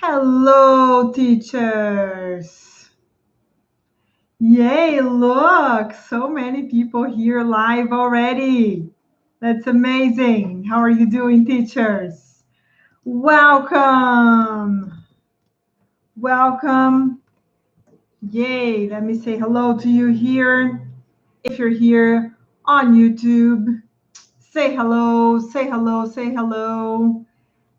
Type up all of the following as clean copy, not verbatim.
Hello, teachers. Yay, look, so many people here live already. That's amazing. How are you doing, teachers? Welcome. Welcome. Yay, let me say hello to you here. If you're here on YouTube, say hello, say hello, say hello.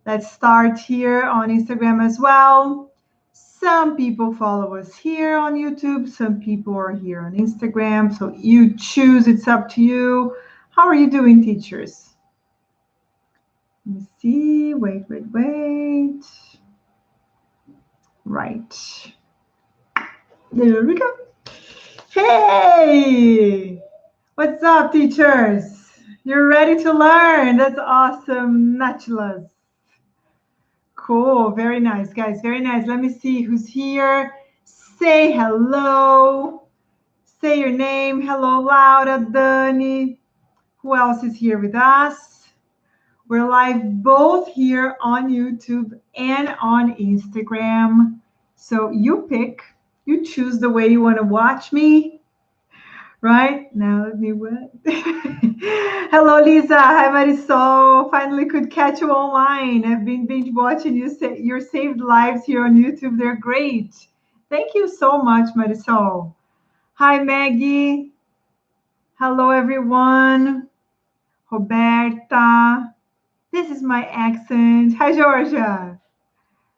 Let's start here on Instagram as well. Some people follow us here on YouTube. Some people are here on Instagram. So you choose, it's up to you. How are you doing, teachers? Let me see. Wait. Right. There we go. Hey! What's up, teachers? You're ready to learn. That's awesome. Nachlas. Cool. Very nice, guys. Very nice. Let me see who's here. Say hello. Say your name. Hello, Laura, Dani. Who else is here with us? We're live both here on YouTube and on Instagram. So you pick, you choose the way you want to watch me. Right now, let me what? Hello, Lisa. Hi, Marisol. Finally could catch you online. I've been binge watching your saved lives here on YouTube. They're great. Thank you so much, Marisol. Hi, Maggie. Hello, everyone. Roberta. This is my accent. Hi, Georgia.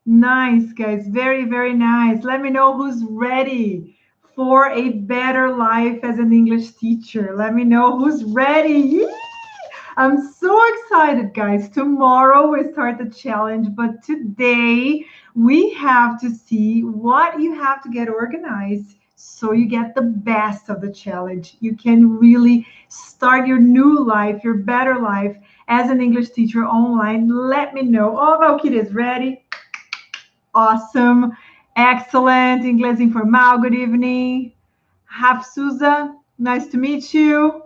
Nice, guys. Very, very nice. Let me know who's ready for a better life as an English teacher. Let me know who's ready. Yee! I'm so excited, guys. Tomorrow we start the challenge, but today we have to see what you have to get organized so you get the best of the challenge. You can really start your new life, your better life as an English teacher online. Let me know. Oh, Valkyrie is ready. Awesome. Excellent. Inglês Informal. Good evening. Hafsuza, nice to meet you.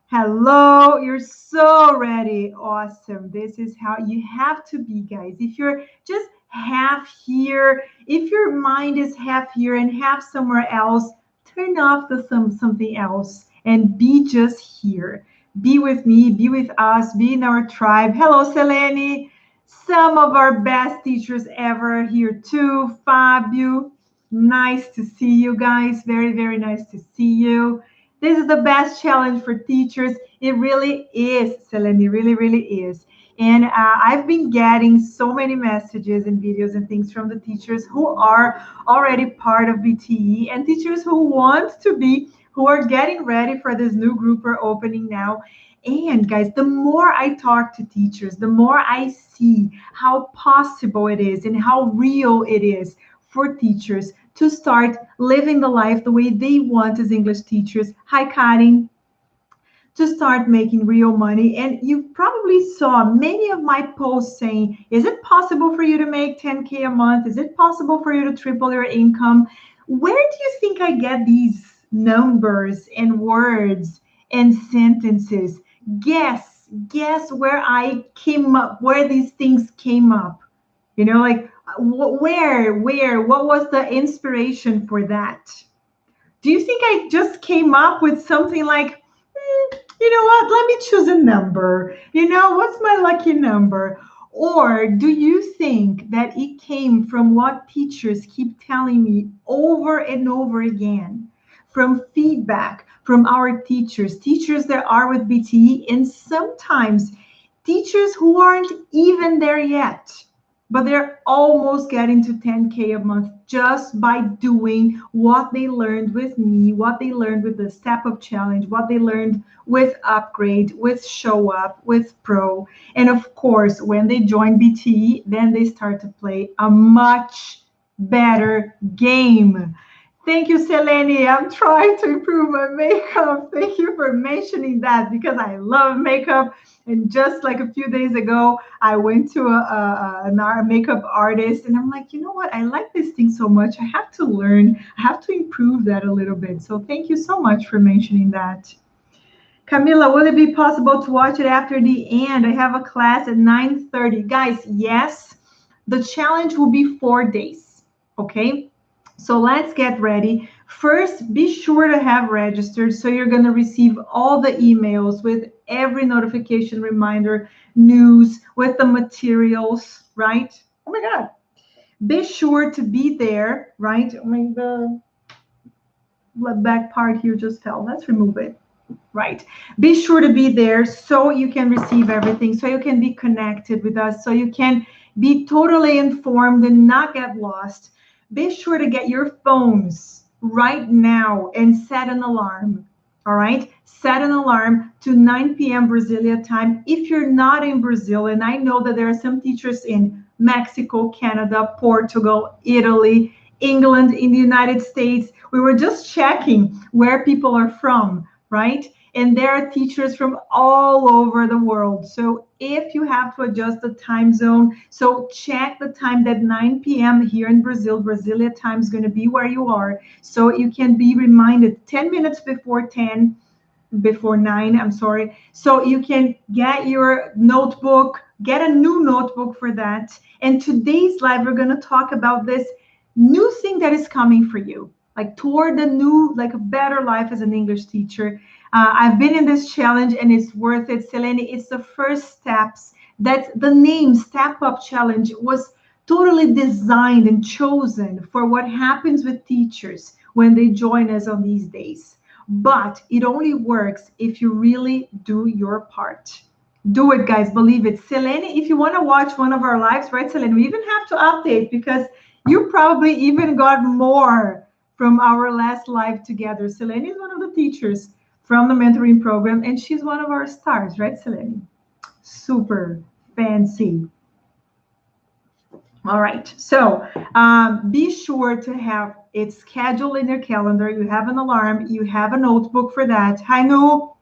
Hello. You're so ready. Awesome. This is how you have to be, guys. If you're just half here, if your mind is half here and half somewhere else, turn off the something else and be just here. Be with me, be with us, be in our tribe. Hello, Selene. Some of our best teachers ever here too. Fabio, nice to see you guys. Very, very nice to see you. This is the best challenge for teachers. It really is, Selene, really, really is. And I've been getting so many messages and videos and things from the teachers who are already part of BTE and teachers who want to be, who are getting ready for this new group we're opening now. And guys, the more I talk to teachers, the more I see how possible it is and how real it is for teachers to start living the life the way they want as English teachers. Hi, Karin. To start making real money. And you probably saw many of my posts saying, is it possible for you to make 10K a month? Is it possible for you to triple your income? Where do you think I get these numbers and words and sentences? Guess where I came up, where these things came up. You know, like what was the inspiration for that? Do you think I just came up with something like, you know what, let me choose a number? You know, what's my lucky number? Or do you think that it came from what teachers keep telling me over and over again? From feedback from our teachers that are with BTE, and sometimes teachers who aren't even there yet, but they're almost getting to 10K a month just by doing what they learned with me, what they learned with the Step Up Challenge, what they learned with Upgrade, with Show Up, with Pro. And of course, when they join BTE, then they start to play a much better game. Thank you, Selene. I'm trying to improve my makeup. Thank you for mentioning that because I love makeup. And just like a few days ago, I went to a makeup artist and I'm like, you know what? I like this thing so much. I have to learn. I have to improve that a little bit. So thank you so much for mentioning that. Camila, will it be possible to watch it after the end? I have a class at 9:30. Guys, yes. The challenge will be 4 days, okay? So let's get ready. First, be sure to have registered so you're going to receive all the emails with every notification, reminder, news, with the materials, right? Oh my God. Be sure to be there, right? I mean, the back part here just fell. Let's remove it. Right. Be sure to be there so you can receive everything, so you can be connected with us, so you can be totally informed and not get lost. Be sure to get your phones right now and set an alarm. All right. Set an alarm to 9 p.m. Brasilia time. If you're not in Brazil, and I know that there are some teachers in Mexico, Canada, Portugal, Italy, England, in the United States, we were just checking where people are from, right? And there are teachers from all over the world. So if you have to adjust the time zone, so check the time that 9 p.m. here in Brazil, Brasilia time is going to be where you are. So you can be reminded 10 minutes before 10, before 9, I'm sorry. So you can get your notebook, get a new notebook for that. And today's live, we're going to talk about this new thing that is coming for you, like toward the new, like a better life as an English teacher. I've been in this challenge and it's worth it. Selene, it's the first steps. That's the name Step Up Challenge was totally designed and chosen for what happens with teachers when they join us on these days. But it only works if you really do your part. Do it, guys. Believe it. Selene, if you want to watch one of our lives, right, Selene, we even have to update because you probably even got more from our last live together. Selene is one of the teachers from the mentoring program, and she's one of our stars, right, Selene? Super fancy. All right, so be sure to have it scheduled in your calendar. You have an alarm, you have a notebook for that. Hi, No.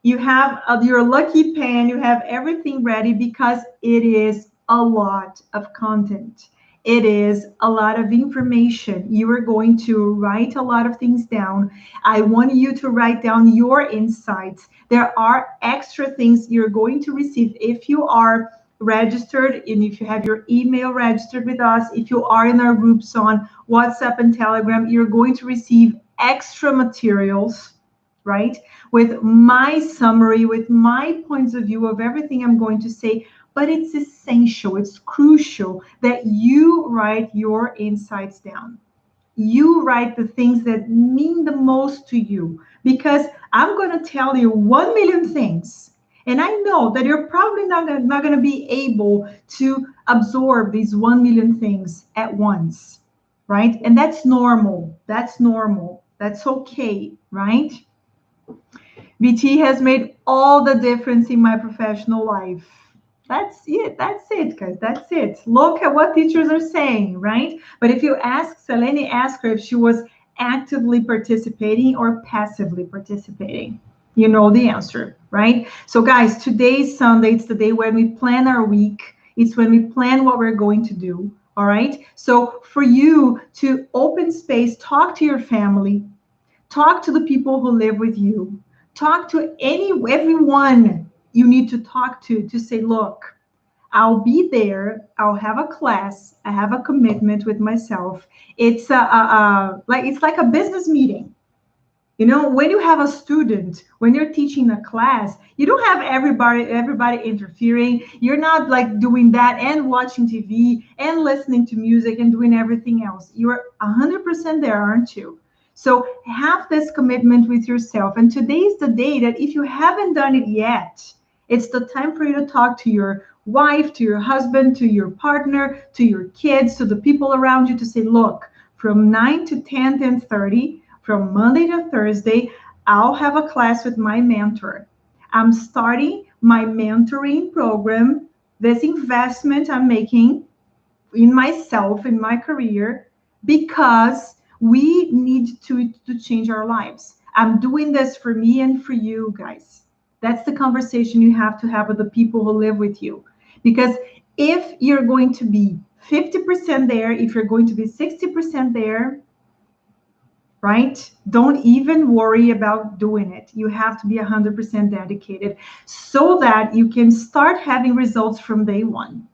You have your lucky pen, you have everything ready because it is a lot of content. It is a lot of information. You are going to write a lot of things down. I want you to write down your insights. There are extra things you're going to receive if you are registered and if you have your email registered with us. If you are in our groups on WhatsApp and Telegram, you're going to receive extra materials, right? With my summary, with my points of view of everything I'm going to say. But it's essential, it's crucial that you write your insights down. You write the things that mean the most to you, because I'm going to tell you 1 million things. And I know that you're probably not going to be able to absorb these 1 million things at once, right? And that's normal. That's normal. That's okay, right? BT has made all the difference in my professional life. That's it. That's it, guys. That's it. Look at what teachers are saying, right? But if you ask Selene, ask her if she was actively participating or passively participating. You know the answer, right? So, guys, today's Sunday. It's the day when we plan our week. It's when we plan what we're going to do. All right. So, for you to open space, talk to your family, talk to the people who live with you, talk to everyone you need to talk to say, look, I'll be there. I'll have a class. I have a commitment with myself. It's like a business meeting. You know, when you have a student, when you're teaching a class, you don't have everybody interfering. You're not like doing that and watching TV and listening to music and doing everything else. You're 100% there, aren't you? So have this commitment with yourself. And today is the day that if you haven't done it yet, it's the time for you to talk to your wife, to your husband, to your partner, to your kids, to the people around you to say, look, from 9 to 10, 10:30, from Monday to Thursday, I'll have a class with my mentor. I'm starting my mentoring program, this investment I'm making in myself, in my career, because we need to change our lives. I'm doing this for me and for you guys. That's the conversation you have to have with the people who live with you. Because if you're going to be 50% there, if you're going to be 60% there, right? Don't even worry about doing it. You have to be 100% dedicated so that you can start having results from day one.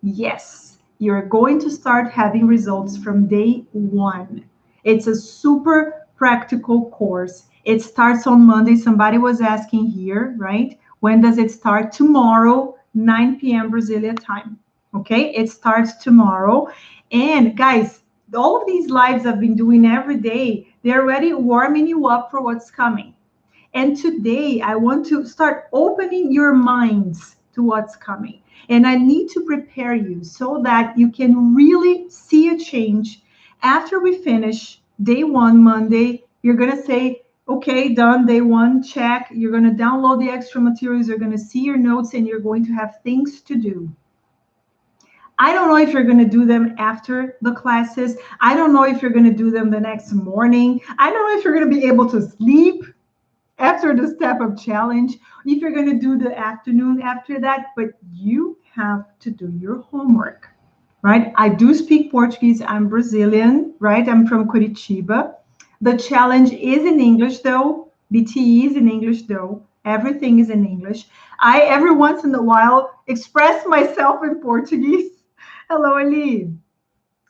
Yes, you're going to start having results from day one. It's a super practical course. It starts on Monday. Somebody was asking here, right? When does it start? Tomorrow, 9 p.m. Brazilian time. Okay, it starts tomorrow. And guys, all of these lives I've been doing every day, they're already warming you up for what's coming. And today, I want to start opening your minds to what's coming. And I need to prepare you so that you can really see a change. After we finish day one, Monday, you're going to say, okay, done, day one, check. You're going to download the extra materials. You're going to see your notes and you're going to have things to do. I don't know if you're going to do them after the classes. I don't know if you're going to do them the next morning. I don't know if you're going to be able to sleep after the step up challenge, if you're going to do the afternoon after that, but you have to do your homework, right? I do speak Portuguese. I'm Brazilian, right? I'm from Curitiba. The challenge is in English, though. BTE is in English, though. Everything is in English. I, every once in a while, express myself in Portuguese. Hello, Ali.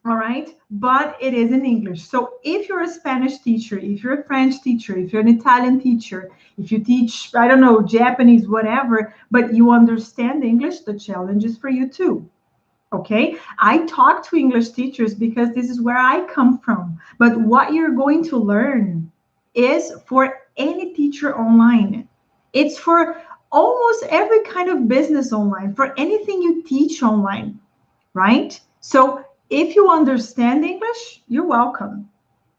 All right, but it is in English. So if you're a Spanish teacher, if you're a French teacher, if you're an Italian teacher, if you teach, I don't know, Japanese, whatever, but you understand English, the challenge is for you too. Okay, I talk to English teachers because this is where I come from. But what you're going to learn is for any teacher online. It's for almost every kind of business online, for anything you teach online, right? So if you understand English, you're welcome,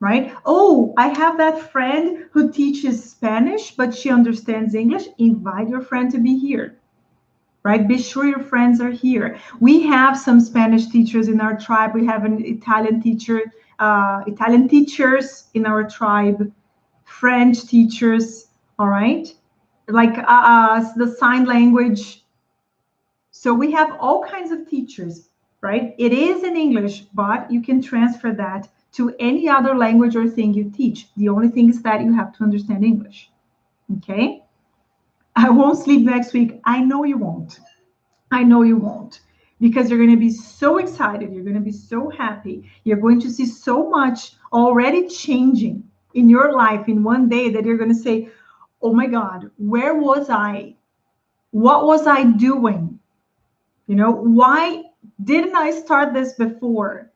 right? Oh, I have that friend who teaches Spanish, but she understands English. Invite your friend to be here, right? Be sure your friends are here. We have some Spanish teachers in our tribe. We have an Italian teacher, Italian teachers in our tribe, French teachers, all right? Like the sign language. So we have all kinds of teachers, right? It is in English, but you can transfer that to any other language or thing you teach. The only thing is that you have to understand English, okay? I won't sleep next week. I know you won't. I know you won't, because you're going to be so excited. You're going to be so happy. You're going to see so much already changing in your life in one day that you're going to say, oh my God, where was I? What was I doing? You know, why didn't I start this before?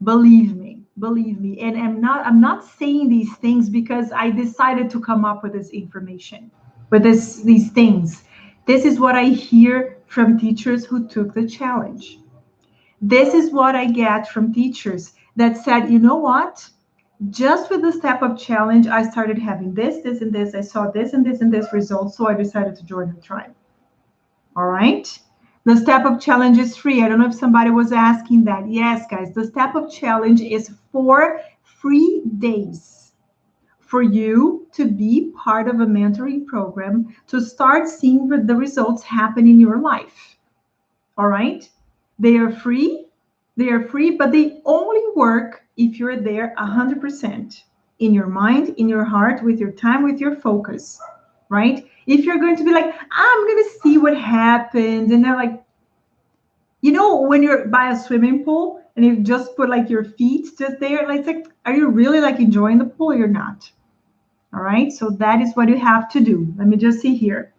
Believe me, believe me. And I'm not saying these things because I decided to come up with this information, with these things. This is what I hear from teachers who took the challenge. This is what I get from teachers that said, you know what? Just with the step up challenge, I started having this, this, and this. I saw this and this results, so I decided to join the tribe. All right. The Step Up Challenge is free. I don't know if somebody was asking that. Yes, guys, the Step Up Challenge is 4 free days for you to be part of a mentoring program to start seeing the results happen in your life. All right. They are free. They are free, but they only work if you're there 100% in your mind, in your heart, with your time, with your focus, right? If you're going to be like, I'm going to see what happens, and they're like, you know, when you're by a swimming pool and you just put like your feet just there, like, it's like, are you really like enjoying the pool or you're not? All right, so that is what you have to do. Let me just see here.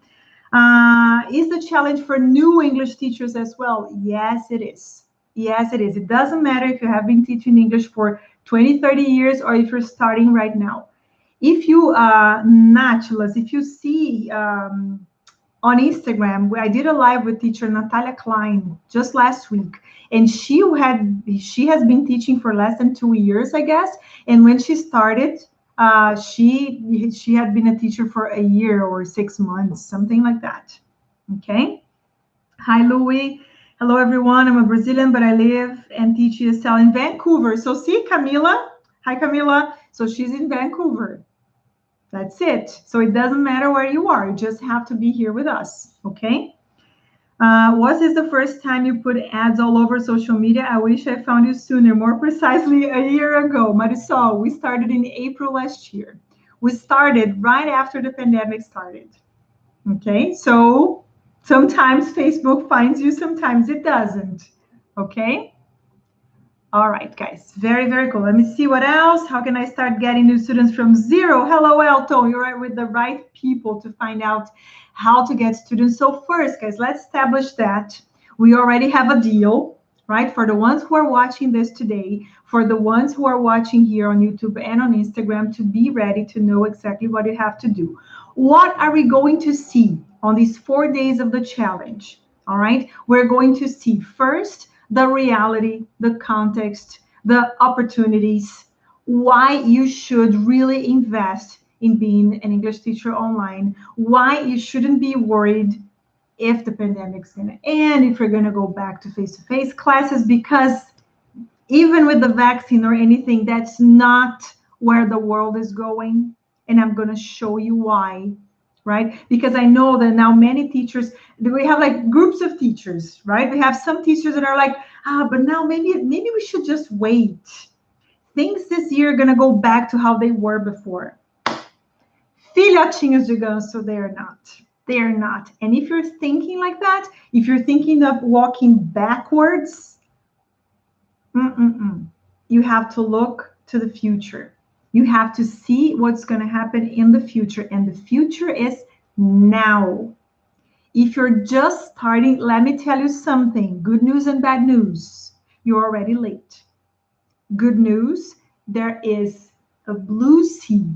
Is the challenge for new English teachers as well? Yes, it is. Yes, it is. It doesn't matter if you have been teaching English for 20, 30 years or if you're starting right now. If you, Natulus, if you see on Instagram, I did a live with teacher Natalia Klein just last week, and she has been teaching for less than 2 years, I guess. And when she started, she had been a teacher for a year or 6 months, something like that. Okay. Hi, Louie. Hello, everyone. I'm a Brazilian, but I live and teach ESL in Vancouver. So see, Camila. Hi, Camila. So she's in Vancouver. That's it. So it doesn't matter where you are. You just have to be here with us. Okay. Was this the first time you put ads all over social media? I wish I found you sooner, more precisely a year ago. Marisol, we started in April last year. We started right after the pandemic started. Okay, so Sometimes Facebook finds you, sometimes it doesn't. Okay? All right, guys. Very, very cool. Let me see what else. How can I start getting new students from zero? Hello, Elton. You're right with the right people to find out how to get students. So first, guys, let's establish that we already have a deal, right? For the ones who are watching this today, for the ones who are watching here on YouTube and on Instagram, to be ready to know exactly what you have to do. What are we going to see on these 4 days of the challenge? All right. We're going to see first the reality, the context, the opportunities, why you should really invest in being an English teacher online, why you shouldn't be worried if the pandemic's going to end, if you're going to go back to face-to-face classes, because even with the vaccine or anything, that's not where the world is going. And I'm going to show you why, right? Because I know that now many teachers, we have like groups of teachers, right? We have some teachers that are like, but now maybe we should just wait. Things this year are going to go back to how they were before. Filhotinhos de ganso, they are not. They are not. And if you're thinking like that, if you're thinking of walking backwards, you have to look to the future. You have to see what's going to happen in the future. And the future is now. If you're just starting, let me tell you something. Good news and bad news. You're already late. Good news, there is a blue sea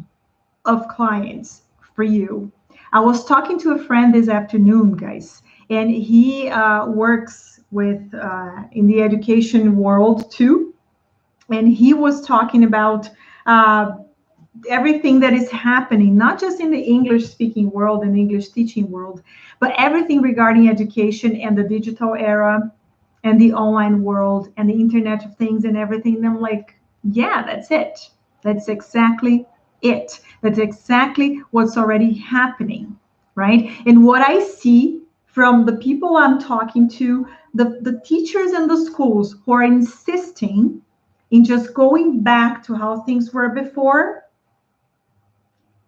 of clients for you. I was talking to a friend this afternoon, guys, and he works with in the education world too. And he was talking about everything that is happening, not just in the English speaking world and English teaching world, but everything regarding education and the digital era and the online world and the Internet of Things and everything. And I'm like, yeah, that's it. That's exactly it. That's exactly what's already happening, right? And what I see from the people I'm talking to, the teachers in the schools who are insisting in just going back to how things were before,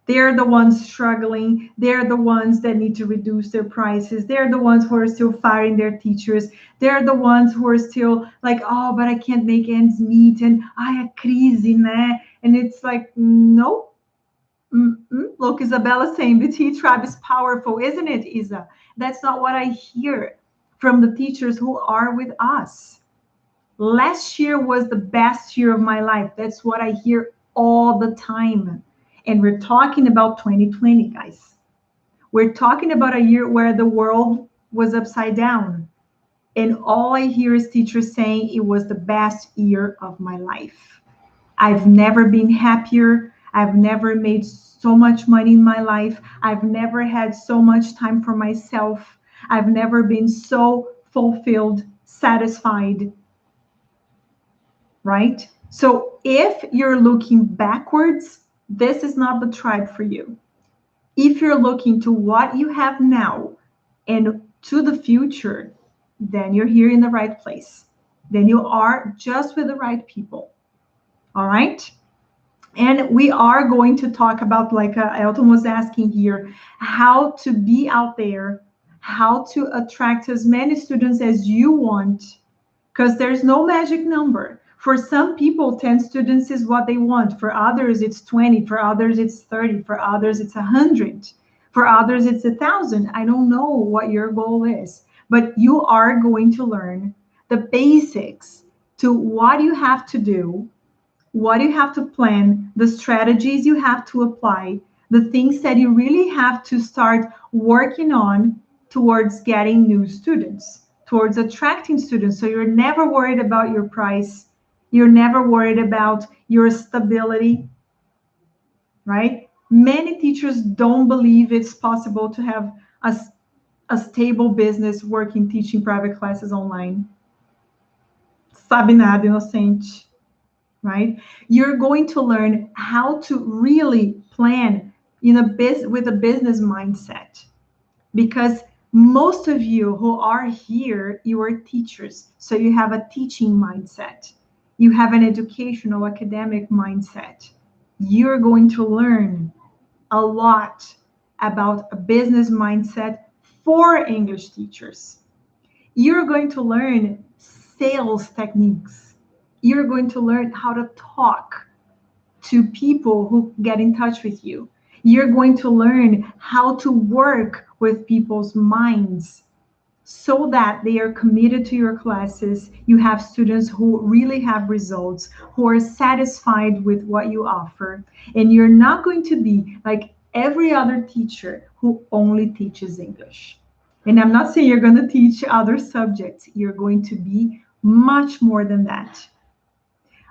they're the ones struggling. They're the ones that need to reduce their prices. They're the ones who are still firing their teachers. They're the ones who are still like, oh, but I can't make ends meet. And I a crise, né? And it's like, no. Look, Isabella saying the T tribe is powerful, isn't it, Isa? That's not what I hear from the teachers who are with us. Last year was the best year of my life. That's what I hear all the time. And we're talking about 2020, guys. We're talking about a year where the world was upside down. And all I hear is teachers saying it was the best year of my life. I've never been happier. I've never made so much money in my life. I've never had so much time for myself. I've never been so fulfilled, satisfied, right? So if you're looking backwards, this is not the tribe for you. If you're looking to what you have now and to the future, then you're here in the right place. Then you are just with the right people. All right? And we are going to talk about, like Elton was asking here, how to be out there, how to attract as many students as you want, because there's no magic number. For some people, 10 students is what they want. For others, it's 20. For others, it's 30. For others, it's 100. For others, it's 1,000. I don't know what your goal is, but you are going to learn the basics to what you have to do, what you have to plan, the strategies you have to apply, the things that you really have to start working on towards getting new students, towards attracting students. So you're never worried about your price. You're never worried about your stability, right? Many teachers don't believe it's possible to have a stable business working, teaching private classes online. Sabe nada, inocente. Right? You're going to learn how to really plan with a business mindset, because most of you who are here, you are teachers. So you have a teaching mindset. You have an educational, academic mindset. You're going to learn a lot about a business mindset for English teachers. You're going to learn sales techniques. You're going to learn how to talk to people who get in touch with you. You're going to learn how to work with people's minds so that they are committed to your classes. You have students who really have results, who are satisfied with what you offer. And you're not going to be like every other teacher who only teaches English. And I'm not saying you're going to teach other subjects. You're going to be much more than that.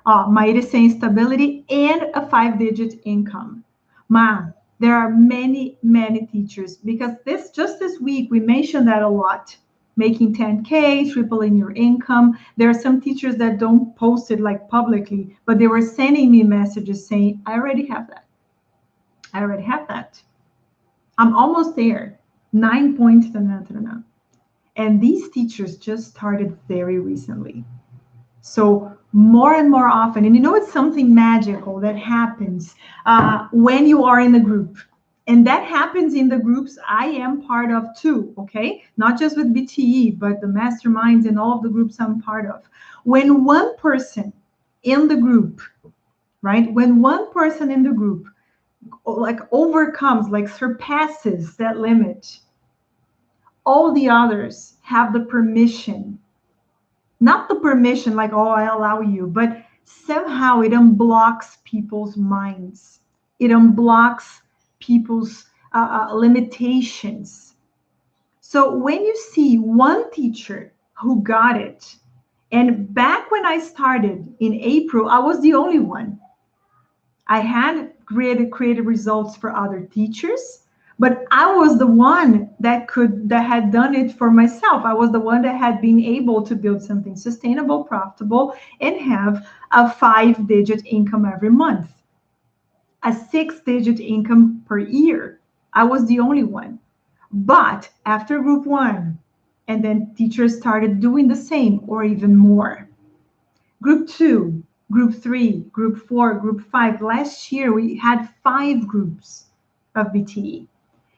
Maíra is saying stability and a 5-digit income. Ma, there are many, many teachers because this week we mentioned that a lot. Making 10K, tripling your income. There are some teachers that don't post it like publicly, but they were sending me messages saying, I already have that. I already have that. I'm almost there. 9 points. And these teachers just started very recently. So more and more often, and you know, it's something magical that happens when you are in a group. And that happens in the groups I am part of too, okay? Not just with BTE, but the masterminds and all of the groups I'm part of. When one person in the group, right? When one person in the group like overcomes, like surpasses that limit, all the others have the permission. Not the permission like, oh, I allow you, but somehow it unblocks people's minds. It unblocks people's limitations. So when you see one teacher who got it, and back when I started in April, I was the only one. I had created results for other teachers, but I was the one that had done it for myself. I was the one that had been able to build something sustainable, profitable, and have a 5-digit income every month, a 6-digit income per year. I was the only one. But after group 1, and then teachers started doing the same or even more. Group 2, group 3, group 4, group 5. Last year, we had 5 groups of BTE.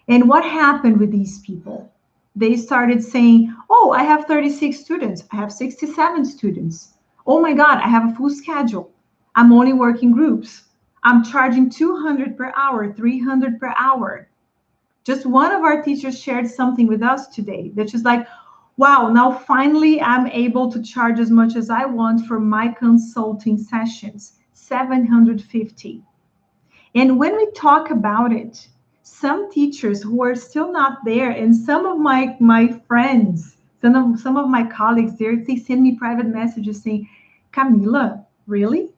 And what happened with these people? They started saying, oh, I have 36 students. I have 67 students. Oh my God, I have a full schedule. I'm only working groups. I'm charging 200 per hour, 300 per hour. Just one of our teachers shared something with us today that's just like, wow, now finally I'm able to charge as much as I want for my consulting sessions, 750. And when we talk about it, some teachers who are still not there, and some of my friends, some of my colleagues there, they send me private messages saying, Camila, really?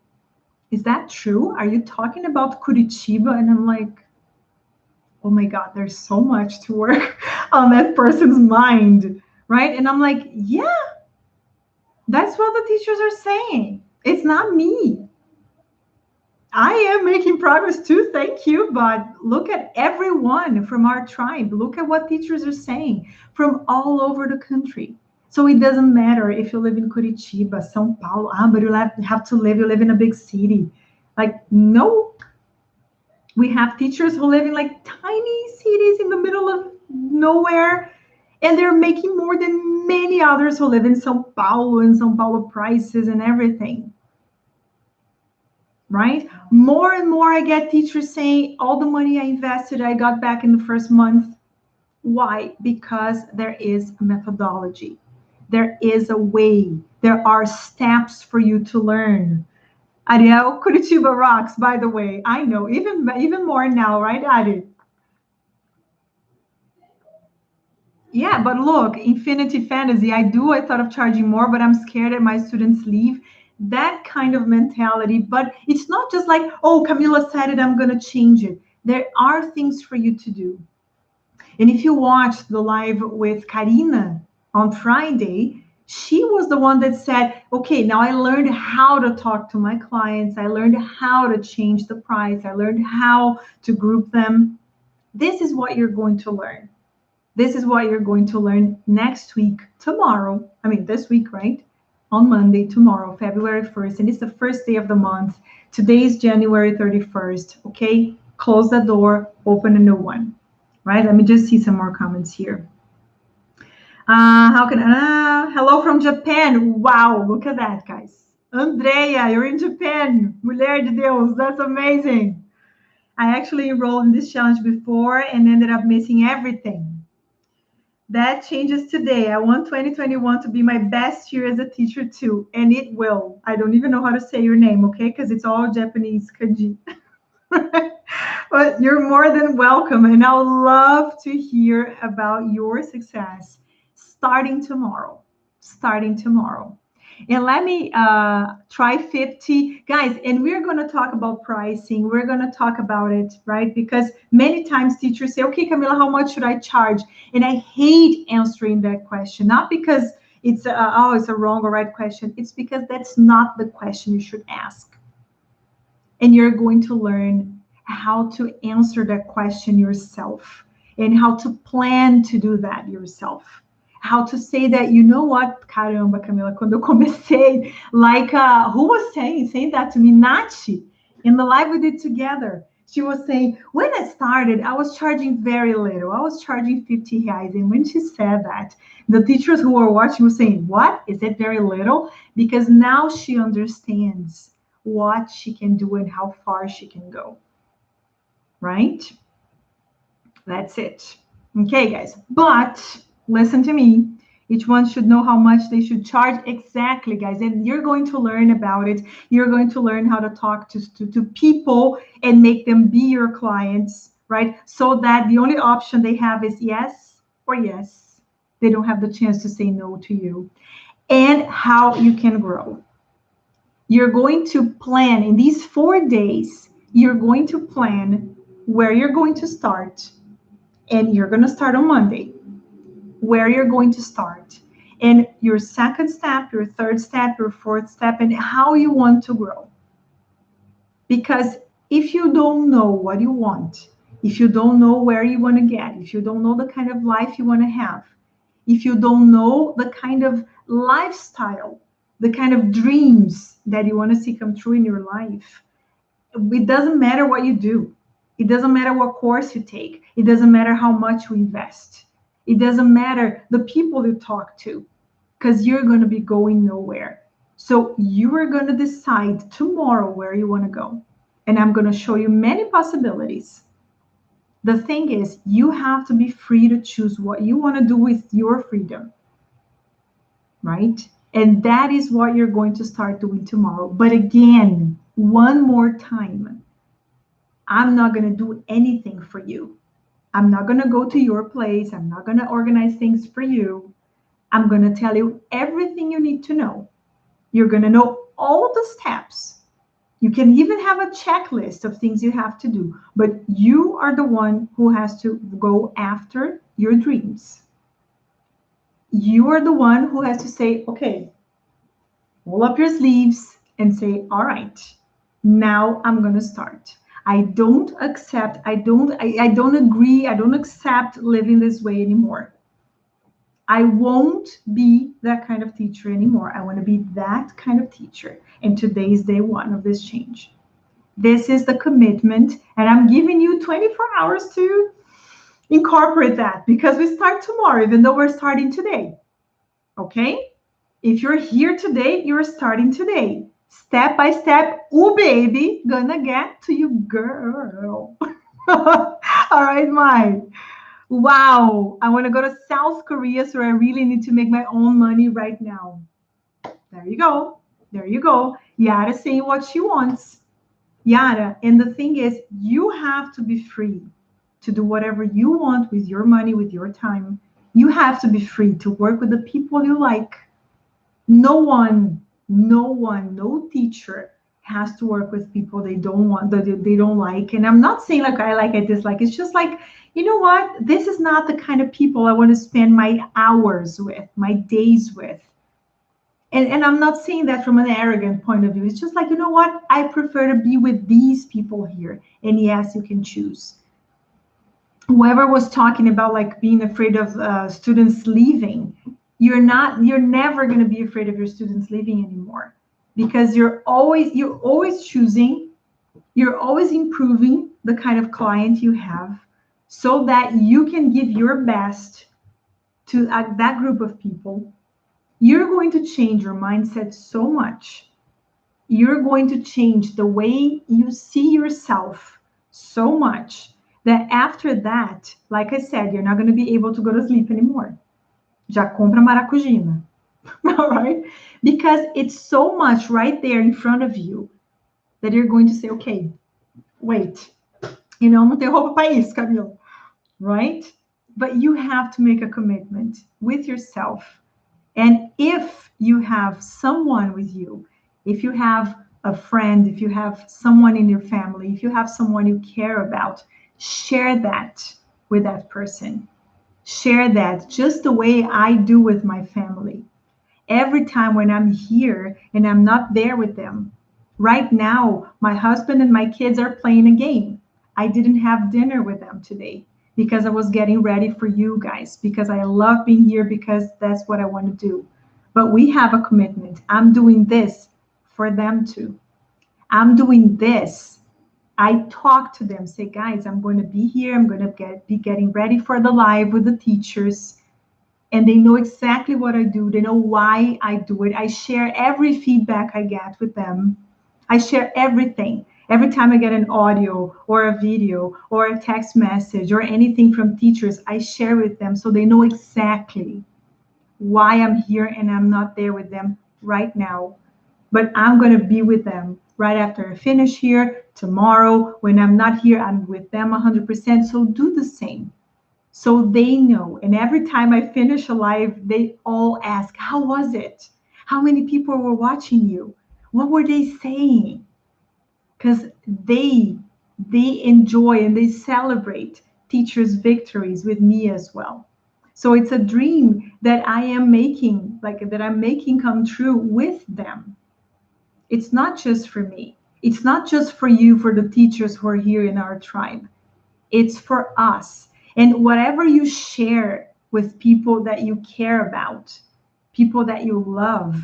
Is that true? Are you talking about Curitiba? And I'm like, oh my God, there's so much to work on that person's mind, right? And I'm like, yeah, that's what the teachers are saying. It's not me. I am making progress too, thank you. But look at everyone from our tribe. Look at what teachers are saying from all over the country. So it doesn't matter if you live in Curitiba, São Paulo, but you live in a big city. Like, no. We have teachers who live in like tiny cities in the middle of nowhere, and they're making more than many others who live in São Paulo and São Paulo prices and everything. Right? More and more I get teachers saying, all the money I invested, I got back in the first month. Why? Because there is a methodology. There is a way. There are steps for you to learn. Ariel, Curitiba rocks, by the way. I know, even more now, right, Ari? Yeah, but look, Infinity Fantasy, I thought of charging more, but I'm scared that my students leave. That kind of mentality, but it's not just like, oh, Camila said it, I'm going to change it. There are things for you to do. And if you watched the live with Karina on Friday, she was the one that said, okay, now I learned how to talk to my clients. I learned how to change the price. I learned how to group them. This is what you're going to learn. This is what you're going to learn next week, tomorrow. I mean, this week, right? On Monday, tomorrow, February 1st. And it's the first day of the month. Today is January 31st. Okay, close the door, open a new one. Right? Let me just see some more comments here. How can hello from Japan. Wow, look at that, guys. Andrea, you're in Japan. Mulher de Deus, that's amazing. I actually enrolled in this challenge before and ended up missing everything. That changes today. I want 2021 to be my best year as a teacher too, and it will. I don't even know how to say your name, okay? Because it's all Japanese kanji. But you're more than welcome, and I'll love to hear about your success starting tomorrow. Starting tomorrow. And let me try 50 guys, and we're going to talk about pricing. We're going to talk about it, right? Because many times teachers say, okay, Camila, how much should I charge? And I hate answering that question, not because it's it's a wrong or right question. It's because that's not the question you should ask. And you're going to learn how to answer that question yourself and how to plan to do that yourself. How to say that, you know what, caramba, Camila, quando eu comecei, like, who was saying that to me? Nachi, in the live we did together. She was saying, when I started, I was charging very little. I was charging 50 reais. And when she said that, the teachers who were watching were saying, what? Is it very little? Because now she understands what she can do and how far she can go. Right? That's it. Okay, guys. But listen to me. Each one should know how much they should charge exactly, guys. And you're going to learn about it. You're going to learn how to talk to people and make them be your clients, right? So that the only option they have is yes or yes. They don't have the chance to say no to you. And how you can grow. You're going to plan in these 4 days, you're going to plan where you're going to start. And you're going to start on Monday, where you're going to start. And your second step, your third step, your fourth step, and how you want to grow. Because if you don't know what you want, if you don't know where you want to get, if you don't know the kind of life you want to have, if you don't know the kind of lifestyle, the kind of dreams that you want to see come true in your life, it doesn't matter what you do. It doesn't matter what course you take. It doesn't matter how much you invest. It doesn't matter the people you talk to, because you're going to be going nowhere. So you are going to decide tomorrow where you want to go. And I'm going to show you many possibilities. The thing is, you have to be free to choose what you want to do with your freedom. Right? And that is what you're going to start doing tomorrow. But again, one more time, I'm not going to do anything for you. I'm not going to go to your place. I'm not going to organize things for you. I'm going to tell you everything you need to know. You're going to know all the steps. You can even have a checklist of things you have to do, but you are the one who has to go after your dreams. You are the one who has to say, okay, roll up your sleeves and say, all right, now I'm going to start. I don't accept, I don't agree, I don't accept living this way anymore. I won't be that kind of teacher anymore. I want to be that kind of teacher. And today is day one of this change. This is the commitment, and I'm giving you 24 hours to incorporate that, because we start tomorrow, even though we're starting today. Okay? If you're here today, you're starting today. Step by step, ooh, baby, gonna get to you, girl. All right, Mike. Wow, I want to go to South Korea, so I really need to make my own money right now. There you go. There you go. Yara saying what she wants. Yara, and the thing is, you have to be free to do whatever you want with your money, with your time. You have to be free to work with the people you like. No teacher has to work with people they don't want, that they don't like. And I'm not saying like I like, I dislike. It's just like, you know what? This is not the kind of people I want to spend my hours with, my days with. And I'm not saying that from an arrogant point of view. It's just like, you know what? I prefer to be with these people here. And yes, you can choose. Whoever was talking about like being afraid of students leaving, you're never going to be afraid of your students leaving anymore, because you're always choosing, you're always improving the kind of client you have, so that you can give your best to that group of people, you're going to change your mindset so much. You're going to change the way you see yourself so much that after that, like I said, you're not going to be able to go to sleep anymore. Já compra maracujina. All right? Because it's so much right there in front of you that you're going to say, okay, wait, não tem roupa para isso, Camila, right? But you have to make a commitment with yourself. And if you have someone with you, if you have a friend, if you have someone in your family, if you have someone you care about, share that with that person. Share that just the way I do with my family. Every time when I'm here and I'm not there with them, right now, my husband and my kids are playing a game. I didn't have dinner with them today because I was getting ready for you guys, because I love being here, because that's what I want to do. But we have a commitment. I'm doing this for them too. I'm doing this. I talk to them, say, guys, I'm going to be here. I'm going to be getting ready for the live with the teachers. And they know exactly what I do. They know why I do it. I share every feedback I get with them. I share everything. Every time I get an audio or a video or a text message or anything from teachers, I share with them so they know exactly why I'm here and I'm not there with them right now. But I'm going to be with them right after I finish here. Tomorrow, when I'm not here, I'm with them 100%. So do the same. So they know. And every time I finish a live, they all ask, how was it? How many people were watching you? What were they saying? Because they enjoy and they celebrate teachers' victories with me as well. So it's a dream that I am making, that I'm making come true with them. It's not just for me. It's not just for you, for the teachers who are here in our tribe. It's for us. And whatever you share with people that you care about, people that you love,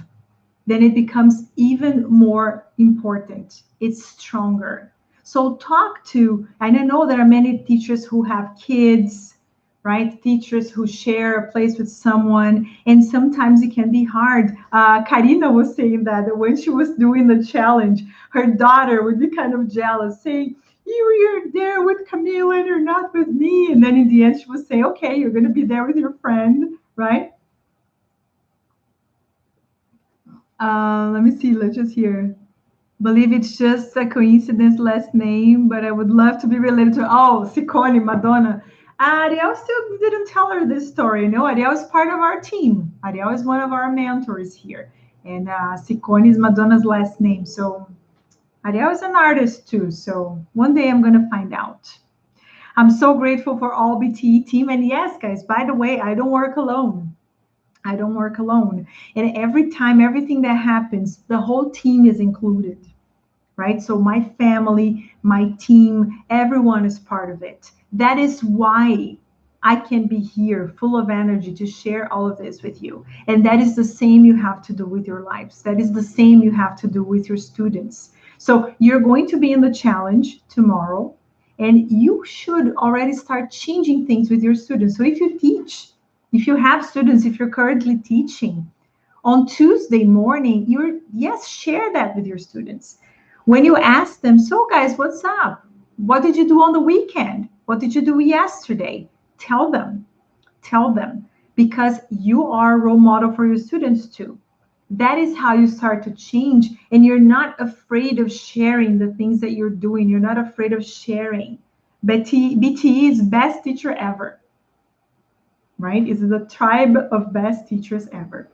then it becomes even more important. It's stronger. So and I know there are many teachers who have kids, right? Teachers who share a place with someone, and sometimes it can be hard. Karina was saying that when she was doing the challenge, her daughter would be kind of jealous, saying, you're there with Camila and you're not with me. And then in the end, she would say, okay, you're going to be there with your friend, right? Let me see, let's just hear. Believe it's just a coincidence last name, but I would love to be related to, Ciccone, Madonna. Ariel still didn't tell her this story. No, Ariel is part of our team. Ariel is one of our mentors here. And Ciccone is Madonna's last name. So Ariel is an artist too. So one day I'm going to find out. I'm so grateful for all BTE team. And yes, guys, by the way, I don't work alone. I don't work alone. And every time, everything that happens, the whole team is included, right? So my family, my team, everyone is part of it. That is why I can be here full of energy to share all of this with you. And that is the same you have to do with your lives. That is the same you have to do with your students. So you're going to be in the challenge tomorrow, and you should already start changing things with your students. So if you teach, if you have students, if you're currently teaching, on Tuesday morning, share that with your students. When you ask them, so guys, what's up? What did you do on the weekend? What did you do yesterday? Tell them, because you are a role model for your students too. That is how you start to change, and you're not afraid of sharing the things that you're doing. You're not afraid of sharing. BTE is best teacher ever, right? It's the tribe of best teachers ever.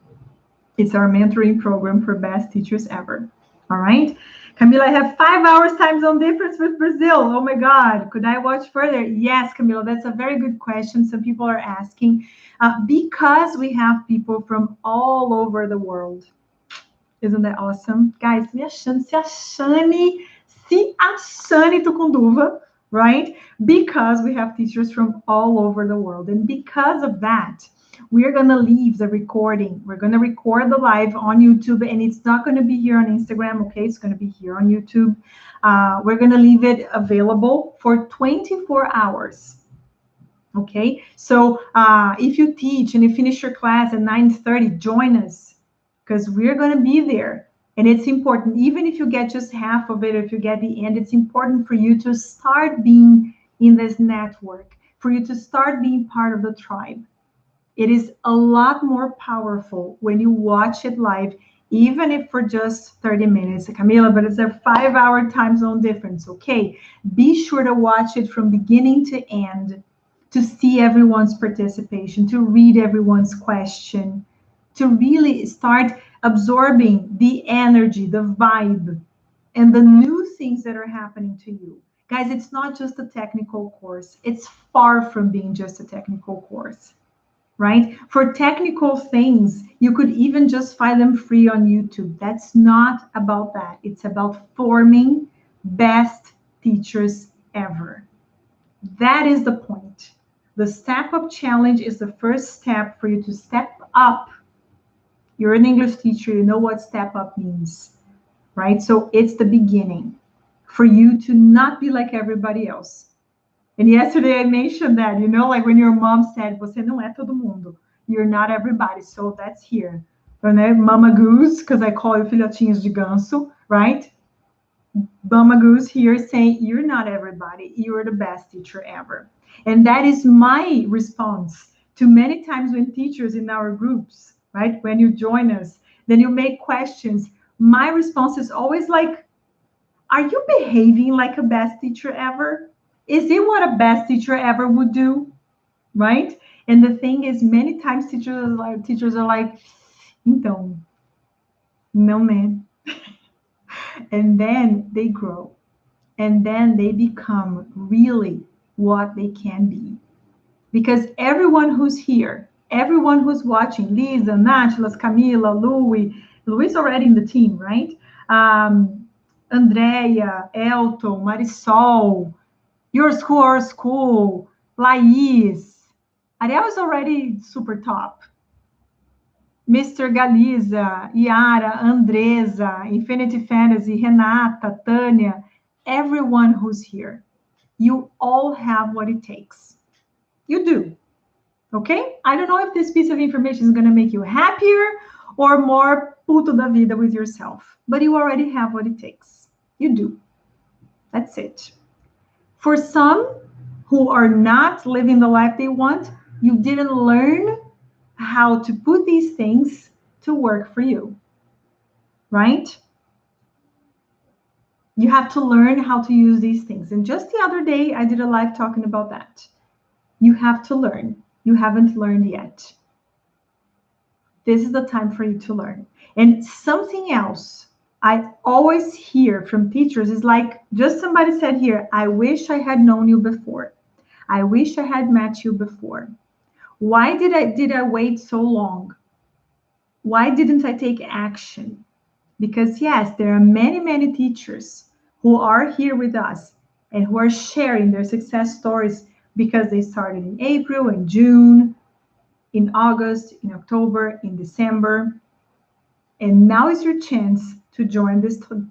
It's our mentoring program for best teachers ever. All right. Camila, I have 5 hours time zone difference with Brazil. Oh my God. Could I watch further? Yes, Camila, that's a very good question. Some people are asking because we have people from all over the world. Isn't that awesome? Guys, se achane Tucunduva, right? Because we have teachers from all over the world. And because of that, we're going to leave the recording. We're going to record the live on YouTube, and it's not going to be here on Instagram, okay? It's going to be here on YouTube. We're going to leave it available for 24 hours. Okay, so if you teach and you finish your class at 9:30, join us because we're going to be there. And it's important, even if you get just half of it, if you get the end, it's important for you to start being in this network, for you to start being part of the tribe. It is a lot more powerful when you watch it live, even if for just 30 minutes, Camila, but it's a 5-hour time zone difference. Okay, be sure to watch it from beginning to end, to see everyone's participation, to read everyone's question, to really start absorbing the energy, the vibe, and the new things that are happening to you. Guys, it's not just a technical course. It's far from being just a technical course, right? For technical things, you could even just find them free on YouTube. That's not about that. It's about forming best teachers ever. That is the point. The Step Up Challenge is the first step for you to step up. You're an English teacher, you know what step up means, right? So it's the beginning for you to not be like everybody else. And yesterday I mentioned that, like when your mom said, você não é todo mundo. You're not everybody. So that's here. Né? Mama Goose, because I call you filhotinhos de ganso, right? Mama Goose here saying, you're not everybody. You're the best teacher ever. And that is my response to many times when teachers in our groups, right? When you join us, then you make questions. My response is always like, are you behaving like a best teacher ever? Is it what a best teacher ever would do? Right? And the thing is, many times teachers are like, então, não, né? And then they grow. And then they become really what they can be. Because everyone who's here, everyone who's watching, Lisa, Nátilas, Camila, Louis already in the team, right? Andrea, Elton, Marisol, your school, our school, Laís. Ariel is already super top. Mr. Galiza, Yara, Andresa, Infinity Fantasy, Renata, Tânia, everyone who's here. You all have what it takes. You do. Okay? I don't know if this piece of information is going to make you happier or more puto da vida with yourself, but you already have what it takes. You do. That's it. For some who are not living the life they want, you didn't learn how to put these things to work for you, right? You have to learn how to use these things. And just the other day, I did a live talking about that. You have to learn. You haven't learned yet. This is the time for you to learn. And something else I always hear from teachers is like, just somebody said here, I wish I had known you before. I wish I had met you before. Why did I wait so long? Why didn't I take action? Because yes, there are many, many teachers who are here with us and who are sharing their success stories because they started in April, in June, in August, in October, in December. And now is your chance to join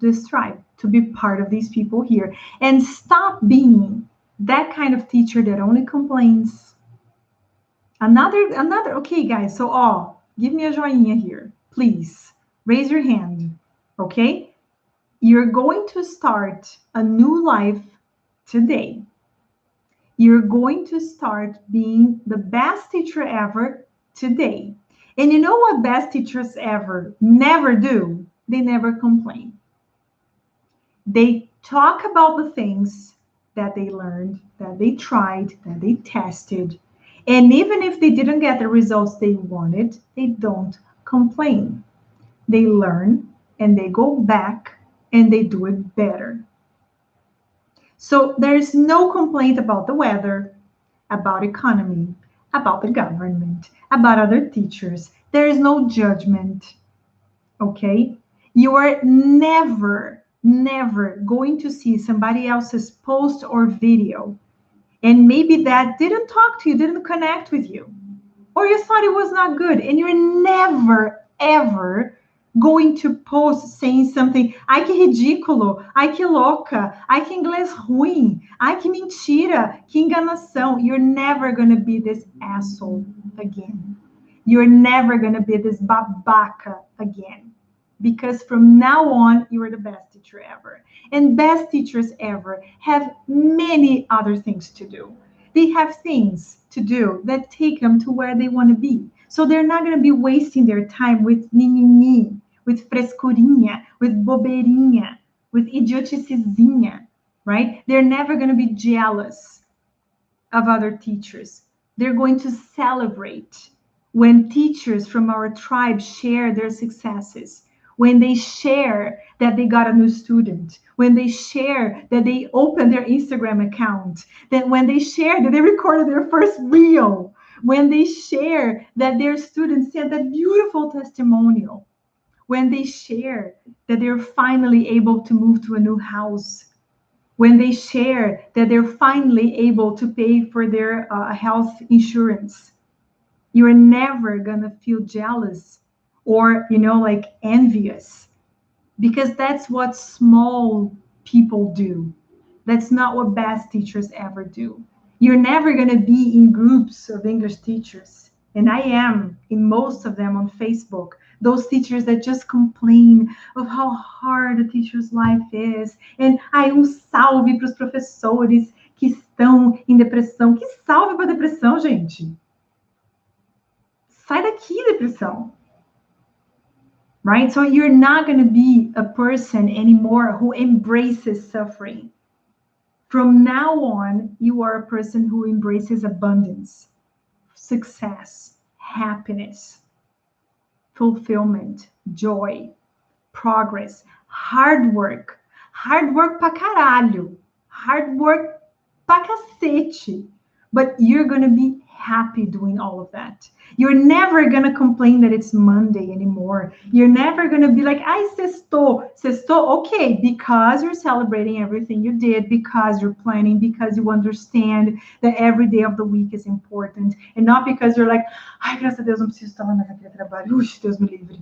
this tribe, to be part of these people here, and stop being that kind of teacher that only complains. Another, okay, guys, so give me a joinha here, please. Raise your hand, okay? You're going to start a new life today. You're going to start being the best teacher ever today. And you know what best teachers ever never do? They never complain. They talk about the things that they learned, that they tried, that they tested. And even if they didn't get the results they wanted, they don't complain. They learn and they go back and they do it better. So there's no complaint about the weather, about economy, about the government, about other teachers. There is no judgment, okay? You are never going to see somebody else's post or video, and maybe that didn't talk to you, didn't connect with you, or you thought it was not good, and you're never, ever going to post saying something, ai que ridículo, ai que louca, ai que inglês ruim, ai que mentira, que enganação. You're never going to be this asshole again. You're never going to be this babaca again. Because from now on, you are the best teacher ever. And best teachers ever have many other things to do. They have things to do that take them to where they want to be. So they're not going to be wasting their time with mimimi, with frescurinha, with bobeirinha, with idioticezinha, right? They're never going to be jealous of other teachers. They're going to celebrate when teachers from our tribe share their successes, when they share that they got a new student, when they share that they opened their Instagram account, that when they share that they recorded their first reel, when they share that their students sent that beautiful testimonial, when they share that they're finally able to move to a new house, when they share that they're finally able to pay for their health insurance. You're never going to feel jealous or, like envious, because that's what small people do. That's not what best teachers ever do. You're never going to be in groups of English teachers. And I am in most of them on Facebook. Those teachers that just complain of how hard a teacher's life is. And salve para os professores que estão em depressão. Que salve para depressão, gente? Sai daqui, depressão. Right? So you're not going to be a person anymore who embraces suffering. From now on, you are a person who embraces abundance, success, happiness, fulfillment, joy, progress, hard work. Hard work pra caralho. Hard work pra cacete. But you're going to be happy doing all of that. You're never going to complain that it's Monday anymore. You're never going to be like, ai, sextou. Sextou, okay, because you're celebrating everything you did, because you're planning, because you understand that every day of the week is important, and not because you're like, ai, graças a Deus, não preciso estar lá naquele trabalho. Ux, Deus me livre.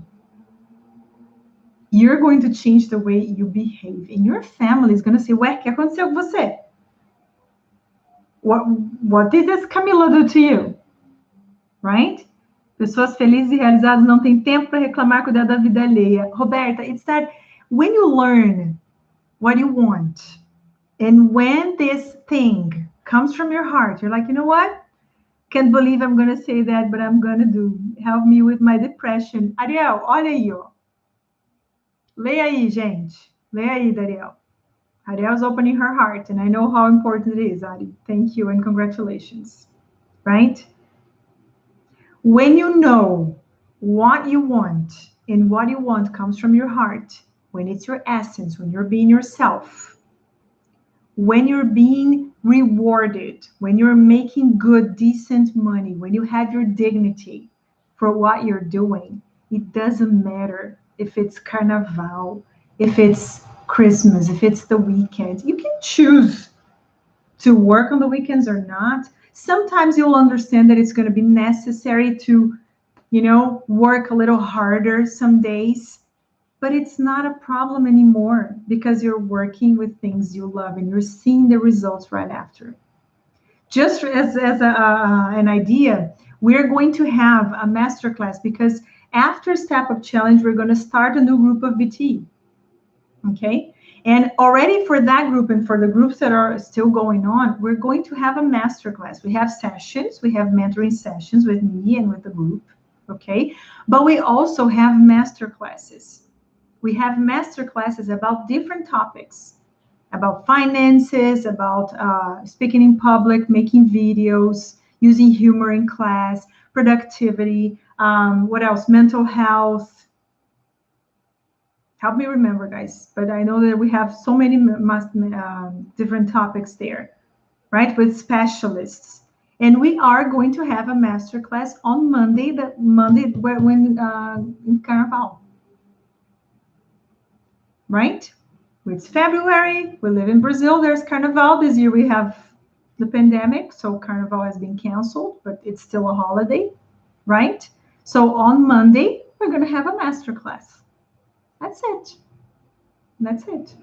You're going to change the way you behave, and your family is going to say, ué, o que aconteceu com você? What did this Camila do to you? Right? Pessoas felizes e realizadas não têm tempo para reclamar, cuidar da vida alheia. Roberta, it's that when you learn what you want, and when this thing comes from your heart, you're like, you know what? Can't believe I'm going to say that, but I'm going to do. Help me with my depression. Ariel, olha aí, ó. Leia aí, gente. Leia aí, Dariel. Ariel's opening her heart, and I know how important it is, Ari. Thank you and congratulations. Right? When you know what you want, and what you want comes from your heart, when it's your essence, when you're being yourself, when you're being rewarded, when you're making good, decent money, when you have your dignity for what you're doing, it doesn't matter if it's Carnaval, if it's Christmas, if it's the weekend. You can choose to work on the weekends or not. Sometimes you'll understand that it's going to be necessary to, work a little harder some days, but it's not a problem anymore because you're working with things you love and you're seeing the results right after. Just as an idea, we're going to have a masterclass because after Step Up Challenge, we're going to start a new group of BT. Okay? And already for that group and for the groups that are still going on, we're going to have a masterclass. We have sessions, we have mentoring sessions with me and with the group, okay? But we also have masterclasses. We have masterclasses about different topics, about finances, about speaking in public, making videos, using humor in class, productivity, what else? Mental health. Help me remember, guys, but I know that we have so many different topics there, right, with specialists. And we are going to have a masterclass on Monday, when in Carnaval, right? It's February, we live in Brazil, there's Carnaval. This year we have the pandemic, so Carnaval has been canceled, but it's still a holiday, right? So on Monday, we're going to have a masterclass. That's it. That's it.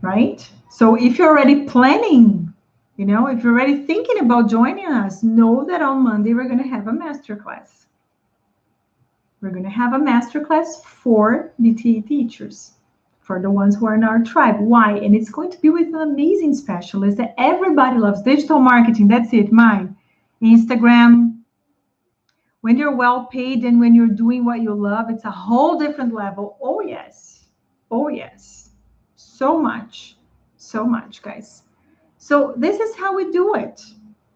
Right? So if you're already planning, if you're already thinking about joining us, know that on Monday we're going to have a masterclass. We're going to have a masterclass for DTE teachers, for the ones who are in our tribe. Why? And it's going to be with an amazing specialist that everybody loves. Digital marketing, that's it, mine. Instagram. When you're well paid and when you're doing what you love, it's a whole different level. Oh, yes. Oh, yes. So much. So much, guys. So this is how we do it.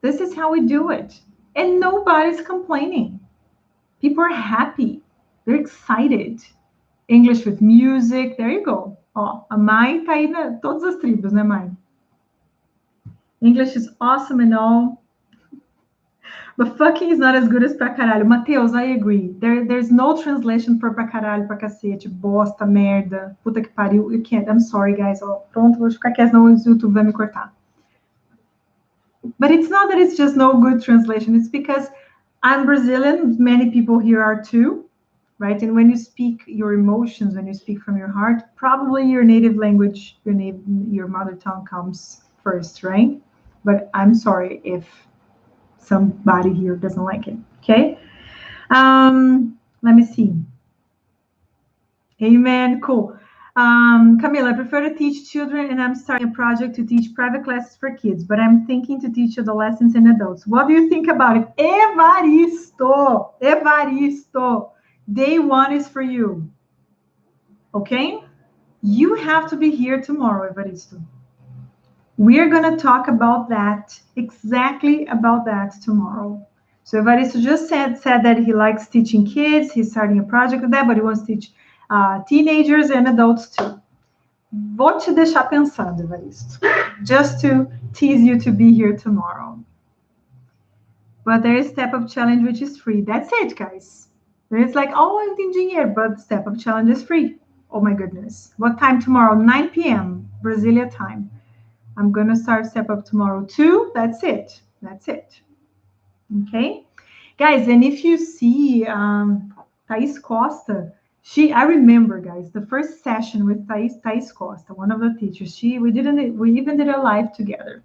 This is how we do it. And nobody's complaining. People are happy. They're excited. English with music. There you go. Ó, a Mai tá aí na todas as tribos, né, Mai? English is awesome and all. But fucking is not as good as pra caralho. Matheus, I agree. There's no translation for pra caralho, pra cacete, bosta, merda, puta que pariu. You can't. I'm sorry, guys. Ó, pronto, vou ficar quieta, senão o YouTube vai me cortar. But it's not that it's just no good translation. It's because I'm Brazilian. Many people here are too, right? And when you speak your emotions, when you speak from your heart, probably your native language, your mother tongue comes first, right? But I'm sorry if somebody here doesn't like it. Okay. Let me see. Amen. Cool. Camila, I prefer to teach children, and I'm starting a project to teach private classes for kids, but I'm thinking to teach adolescents and adults. What do you think about it? Evaristo. Day one is for you. Okay? You have to be here tomorrow, Evaristo. We're going to talk about that, exactly about that tomorrow. So Evaristo just said that he likes teaching kids. He's starting a project with that, but he wants to teach teenagers and adults too. Vou te deixar pensando, Evaristo, just to tease you to be here tomorrow. But there is Step Up Challenge, which is free. That's it, guys. It's like, oh, I'm engineer, but Step Up Challenge is free. Oh my goodness. What time tomorrow? 9 p.m. Brasilia time. I'm going to start Step Up tomorrow too. That's it. That's it. Okay. Guys, and if you see Thais Costa, I remember, guys, the first session with Thais Costa, one of the teachers, we even did a live together.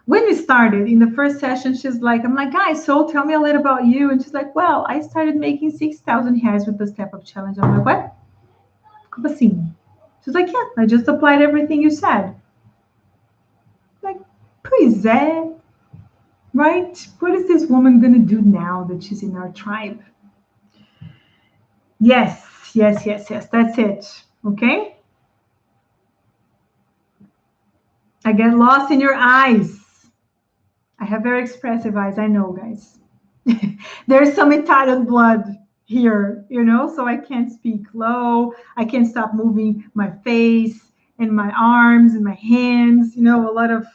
When we started in the first session, I'm like, guys, so tell me a little about you. And she's like, well, I started making 6,000 hairs with the Step Up Challenge. I'm like, what? Como assim? She's like, yeah, I just applied everything you said. Like, pois é, right? What is this woman going to do now that she's in our tribe? Yes. That's it. Okay? I get lost in your eyes. I have very expressive eyes. I know, guys. There's some Italian blood here, so I can't speak low. I can't stop moving my face and my arms and my hands, a lot of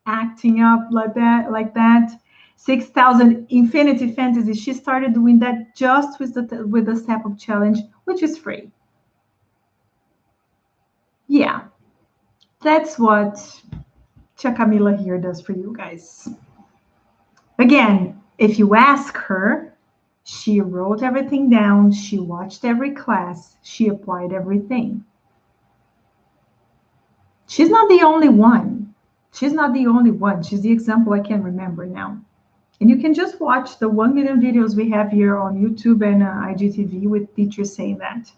acting up like that. 6,000 Infinity Fantasy. She started doing that just with the Step Up Challenge, which is free. Yeah, that's what Tia Camila here does for you guys. Again, if you ask her, she wrote everything down. She watched every class. She applied everything. She's not the only one. She's the example I can remember now. And you can just watch the 1 million videos we have here on YouTube and IGTV with teachers saying that.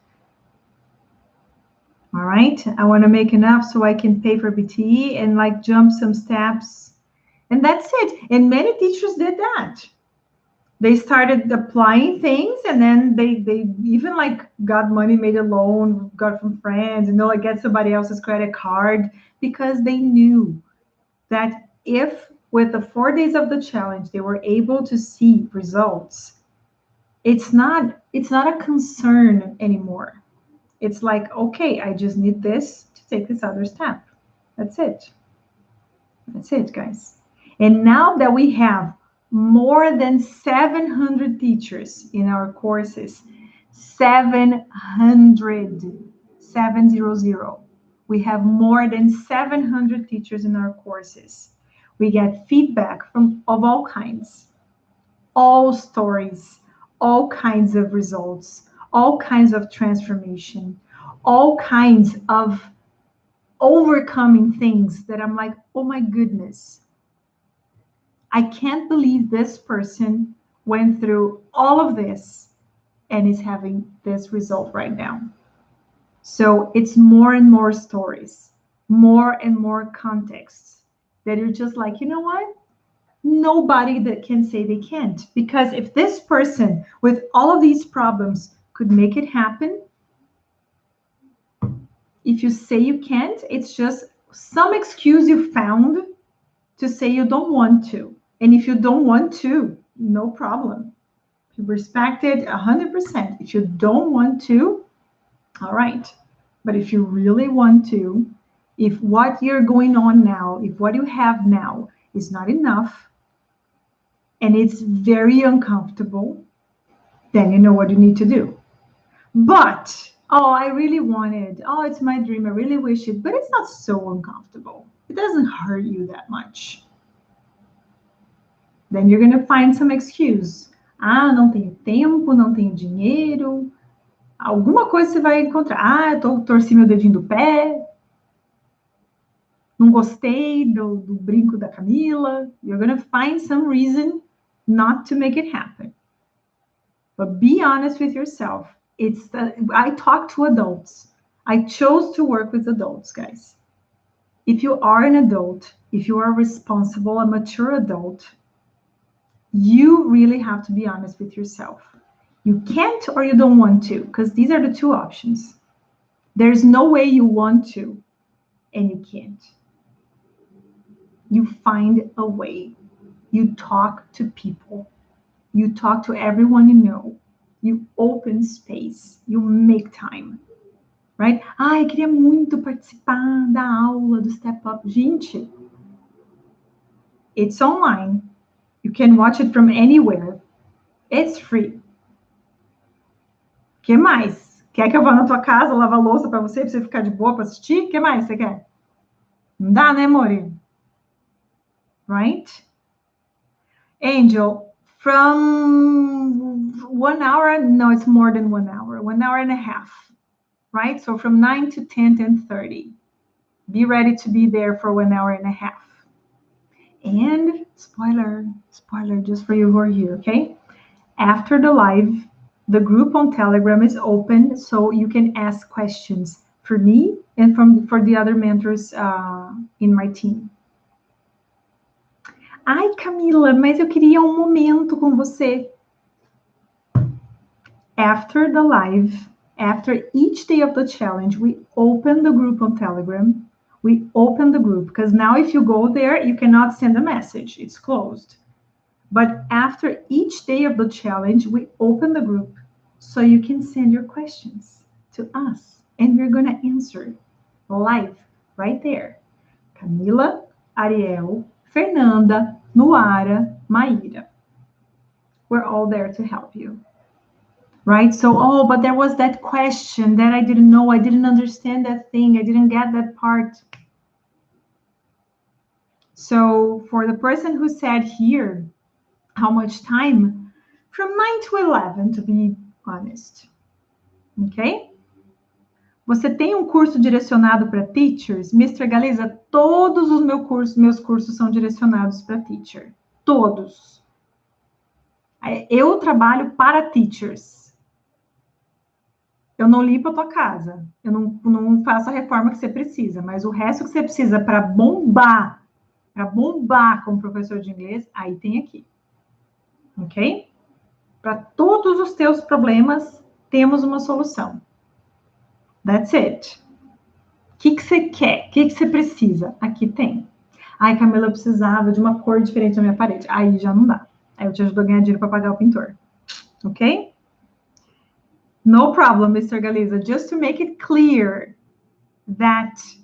All right. I want to make enough so I can pay for BTE and jump some steps. And that's it. And many teachers did that. They started applying things and then they even got money, made a loan, got from friends, get somebody else's credit card because they knew that if with the 4 days of the challenge, they were able to see results, it's not a concern anymore. It's like, okay, I just need this to take this other step. That's it. That's it, guys. And now that we have more than 700 teachers in our courses, 700. We have more than 700 teachers in our courses. We get feedback of all kinds, all stories, all kinds of results, all kinds of transformation, all kinds of overcoming things that I'm like, oh my goodness, I can't believe this person went through all of this and is having this result right now. So it's more and more stories, more and more contexts that you're just like, you know what? Nobody that can say they can't. Because if this person with all of these problems could make it happen, if you say you can't, it's just some excuse you found to say you don't want to. And if you don't want to, no problem. You respect it 100%. If you don't want to, all right. But if you really want to, if what you're going on now, if what you have now is not enough and it's very uncomfortable, then you know what you need to do. But, oh, I really want it. Oh, it's my dream. I really wish it. But it's not so uncomfortable. It doesn't hurt you that much. Then you're going to find some excuse. Ah, não tenho tempo, não tenho dinheiro. Alguma coisa você vai encontrar. Ah, eu torci meu dedinho do pé. Não gostei do brinco da Camila. You're going to find some reason not to make it happen. But be honest with yourself. I talk to adults. I chose to work with adults, guys. If you are an adult, if you are responsible, a mature adult, you really have to be honest with yourself. You can't or you don't want to, because these are the two options. There's no way you want to and you can't. You find a way. You talk to people. You talk to everyone you know. You open space. You make time. Right? Ai, queria muito participar da aula do Step Up. Gente, it's online. You can watch it from anywhere. It's free. O que mais? Quer que eu vá na tua casa lavar louça para você ficar de boa para assistir? O que mais você quer? Não dá, né, Mori? Right? Angel, from 1 hour, no, it's more than 1 hour, 1 hour and a half, right? So from 9 to 10, 10:30. Be ready to be there for 1 hour and a half. And spoiler, just for you who are here, okay? After the live, the group on Telegram is open, so you can ask questions for me and for the other mentors in my team. Ai, Camila, mas eu queria um momento com você. After the live, after each day of the challenge, we open the group on Telegram. We open the group, because now if you go there, you cannot send a message. It's closed. But after each day of the challenge, we open the group so you can send your questions to us. And we're going to answer live right there. Camila, Ariel, Fernanda, Nuara, Maíra. We're all there to help you. Right? So, oh, but there was that question that I didn't know. I didn't understand that thing. I didn't get that part. So for the person who said here, how much time? From 9 to 11, to be honest. Ok? Você tem um curso direcionado para teachers? Mr. Galiza, todos os meus cursos são direcionados para teacher. Todos. Eu trabalho para teachers. Eu não limpo a tua casa. Eu não faço a reforma que você precisa. Mas o resto que você precisa para bombar como professor de inglês, aí tem aqui. Ok? Para todos os teus problemas, temos uma solução. That's it. O que você quer? O que você precisa? Aqui tem. Ai, Camila, eu precisava de uma cor diferente na minha parede. Aí já não dá. Aí eu te ajudo a ganhar dinheiro para pagar o pintor. Ok? No problem, Mr. Galiza. Just to make it clear that's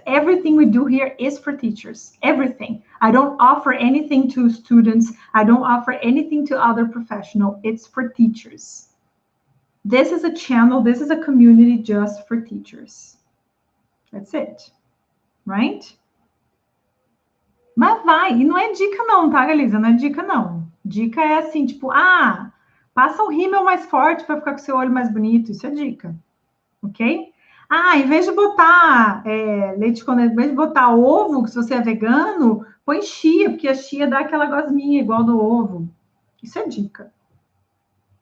everything we do here is for teachers. Everything. I don't offer anything to students. I don't offer anything to other professionals. It's for teachers. This is a channel, this is a community just for teachers. That's it. Right? Mas vai. E não é dica não, tá, Galiza? Não é dica não. Dica é assim, tipo, Passa um rímel mais forte para ficar com o seu olho mais bonito. Isso é dica. Ok? Ah, em vez de botar leite condensado, em vez de botar ovo, que se você é vegano, põe chia, porque a chia dá aquela gosminha igual do ovo. Isso é dica.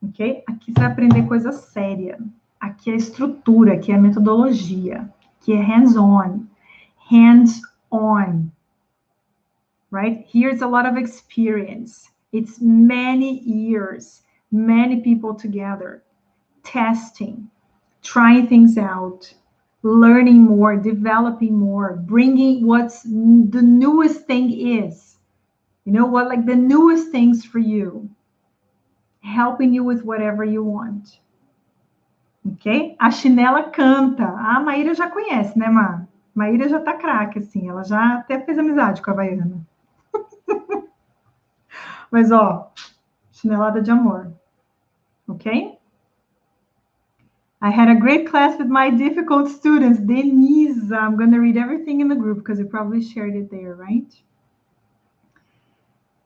Ok? Aqui você vai aprender coisa séria. Aqui é estrutura, aqui é metodologia, aqui é hands-on. Hands-on. Right? Here's a lot of experience. It's many years, many people together, testing, trying things out, learning more, developing more, bringing what's the newest thing is. You know what, like the newest things for you, helping you with whatever you want. Ok? A Chinela canta. A Maíra já conhece, né, Má? Maíra já tá craque, assim. Ela já até fez amizade com a Havaiana. Mas, ó, chinelada de amor. Ok? I had a great class with my difficult students. Denise, I'm going to read everything in the group because you probably shared it there, right?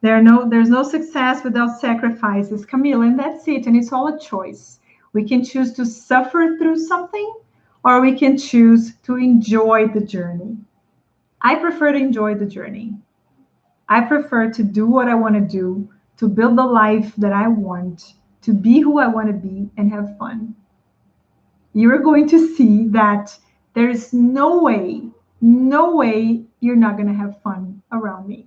There's no success without sacrifices, Camila, and that's it. And it's all a choice. We can choose to suffer through something, or we can choose to enjoy the journey. I prefer to enjoy the journey. I prefer to do what I want to do, to build the life that I want, to be who I want to be, and have fun. You're going to see that there's no way you're not going to have fun around me.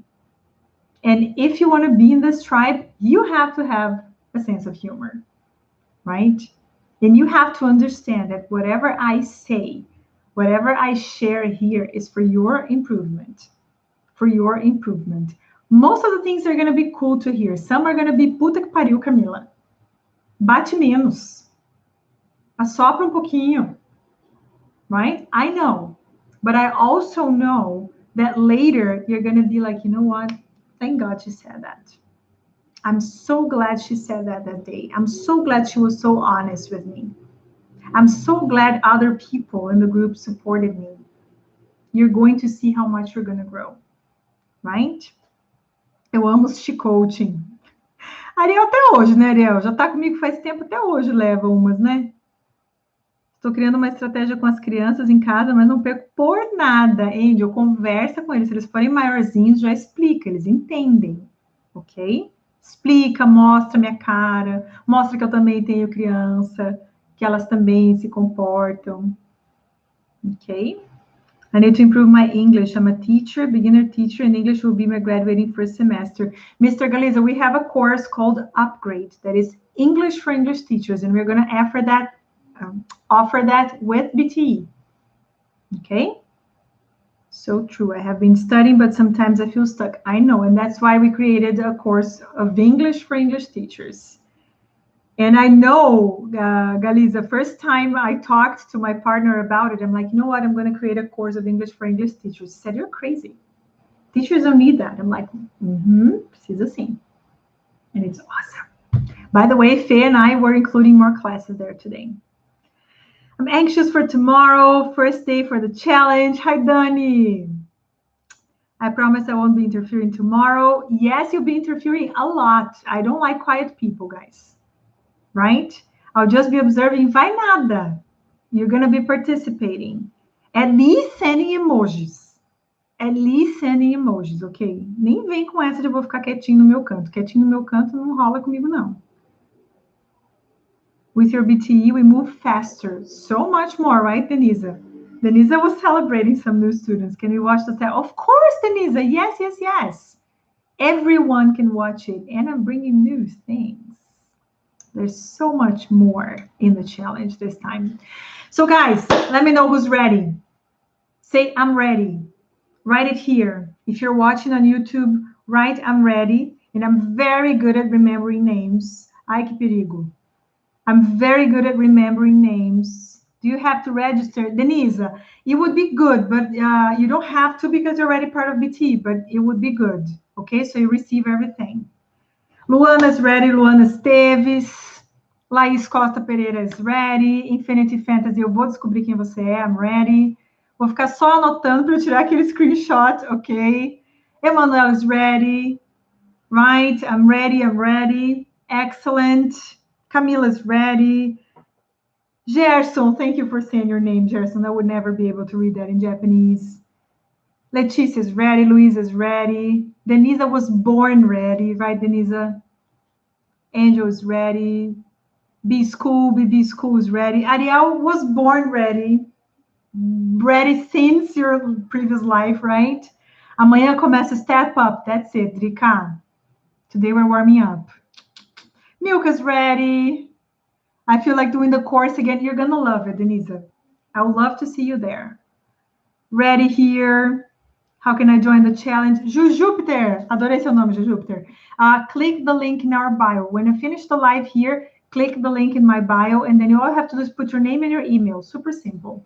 And if you want to be in this tribe, you have to have a sense of humor, right? And you have to understand that whatever I say, whatever I share here is for your improvement, for your improvement. Most of the things are going to be cool to hear. Some are going to be puta que pariu, Camila. Bate menos. Assopra pouquinho, right? I know. But I also know that later you're going to be like, you know what? Thank God she said that. I'm so glad she said that day. I'm so glad she was so honest with me. I'm so glad other people in the group supported me. You're going to see how much you're going to grow, right? Eu amo assistir coaching. Ariel até hoje, né, Ariel? Já tá comigo faz tempo, até hoje leva umas, né? Estou criando uma estratégia com as crianças em casa, mas não perco por nada, Angel. Conversa com eles. Se eles forem maiorzinhos, já explica, eles entendem, ok? Explica, mostra minha cara, mostra que eu também tenho criança, que elas também se comportam, ok? I need to improve my English. I'm a teacher, beginner teacher, and English will be my graduating first semester. Mr. Galiza, we have a course called Upgrade that is English for English teachers, and we're going to offer that with BTE. Okay? So true. I have been studying, but sometimes I feel stuck. I know, and that's why we created a course of English for English teachers. And I know, Galiza, first time I talked to my partner about it, I'm like, you know what? I'm going to create a course of English for English teachers. He said, you're crazy. Teachers don't need that. I'm like, precisa sim. And it's awesome. By the way, Faye and I were including more classes there today. I'm anxious for tomorrow, first day for the challenge. Hi, Dani. I promise I won't be interfering tomorrow. Yes, you'll be interfering a lot. I don't like quiet people, guys. Right? I'll just be observing. Vai nada. You're going to be participating. At least sending emojis. At least sending emojis, ok? Nem vem com essa de eu vou ficar quietinho no meu canto. Quietinho no meu canto não rola comigo, não. With your BTE, we move faster. So much more, right, Denisa? Denisa was celebrating some new students. Can we watch the test? Of course, Denisa. Yes, yes, yes. Everyone can watch it. And I'm bringing new things. There's so much more in the challenge this time. So, guys, let me know who's ready. Say, I'm ready. Write it here. If you're watching on YouTube, write, I'm ready. And I'm very good at remembering names. Ai, que perigo. I'm very good at remembering names. Do you have to register? Denisa, it would be good, but you don't have to because you're already part of BT, but it would be good. Okay, so you receive everything. Luana's ready. Luana Esteves. Laís Costa Pereira is ready. Infinity Fantasy, eu vou descobrir quem você é. I'm ready. Vou ficar só anotando para eu tirar aquele screenshot, ok? Emmanuel is ready. Right, I'm ready. Excellent. Camila's ready. Gerson, thank you for saying your name, Gerson. I would never be able to read that in Japanese. Leticia's ready. Luisa's ready. Denisa was born ready, right, Denisa? Angel is ready. B School, BB School is ready. Ariel was born ready. Ready since your previous life, right? Amanhã começa Step Up. That's it, Drica. Today we're warming up. Milka's ready. I feel like doing the course again. You're going to love it, Denisa. I would love to see you there. Ready here. How can I join the challenge? Jujupiter. Adorei seu nome, Jujupiter. Click the link in our bio. When I finish the live here, click the link in my bio, and then you all have to do is put your name and your email. Super simple,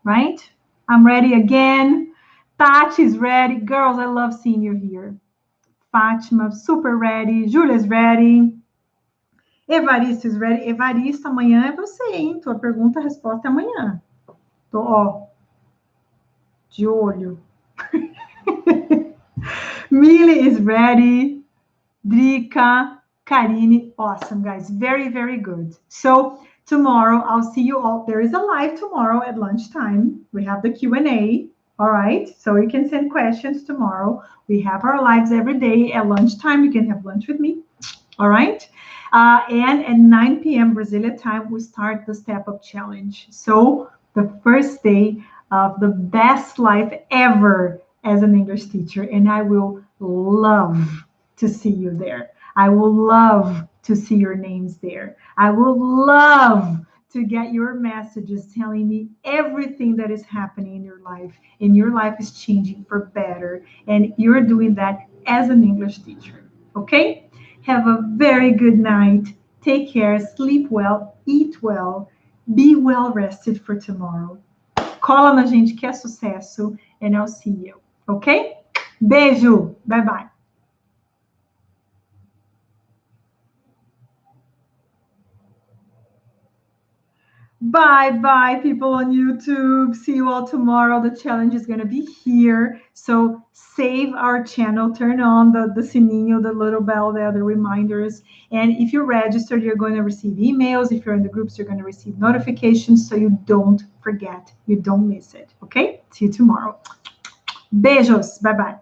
right? I'm ready again. Tati's ready. Girls, I love seeing you here. Fátima, super ready. Júlia's ready. Evaristo is ready. Evaristo, amanhã é você, hein? Tua pergunta, a resposta é amanhã. Tô, ó, de olho. Millie is ready. Drica, Karine, awesome, guys. Very, very good. So tomorrow, I'll see you all. There is a live tomorrow at lunchtime. We have the Q&A, all right? So you can send questions tomorrow. We have our lives every day at lunchtime. You can have lunch with me, all right? And at 9 p.m. Brazilian time, we start the Step Up Challenge. So the first day of the best life ever as an English teacher, and I will love to see you there. I will love to see your names there. I will love to get your messages telling me everything that is happening in your life, and your life is changing for better, and you're doing that as an English teacher. Okay? Have a very good night. Take care, sleep well, eat well, be well rested for tomorrow. Cola na gente que é sucesso, and I'll see you. Ok? Beijo. Bye bye. Bye, people on YouTube. See you all tomorrow. The challenge is going to be here. So save our channel, turn on the sininho, the little bell there, the reminders. And if you're registered, you're going to receive emails. If you're in the groups, you're going to receive notifications so you don't forget, you don't miss it. Okay? See you tomorrow. Beijos. Bye-bye.